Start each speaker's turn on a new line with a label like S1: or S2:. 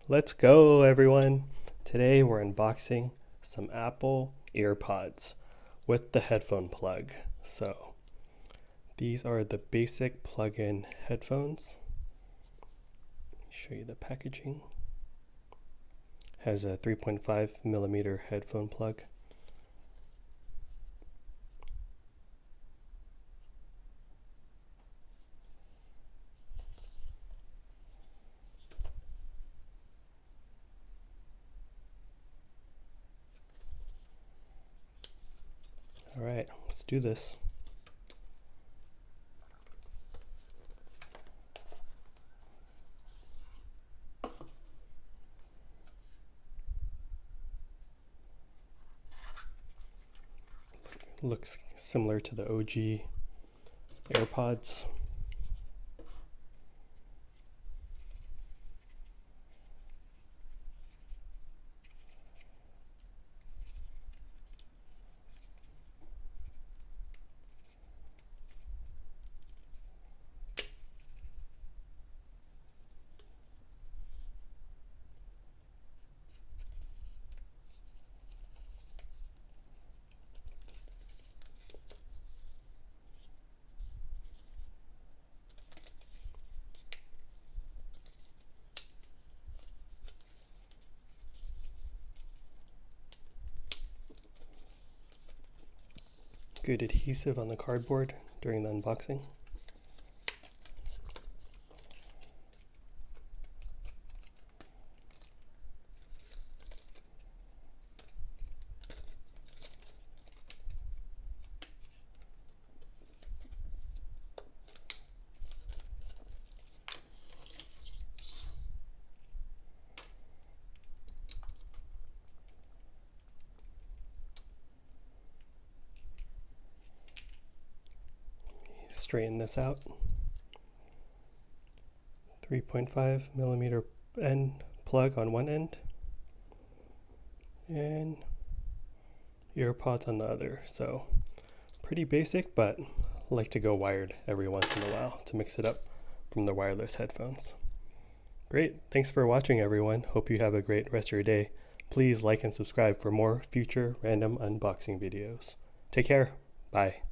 S1: Let's go, everyone. Today we're unboxing some Apple EarPods with the headphone plug. So these are the basic plug-in headphones. Let me show you the packaging. Has a 3.5 millimeter headphone plug. All right, let's do this. Looks similar to the OG EarPods. Good adhesive on the cardboard during the unboxing. Straighten this out. 3.5 millimeter end plug on one end and EarPods on the other. So pretty basic, but I like to go wired every once in a while to mix it up from the wireless headphones. Great. Thanks for watching, everyone. Hope you have a great rest of your day. Please like and subscribe for more future random unboxing videos. Take care. Bye.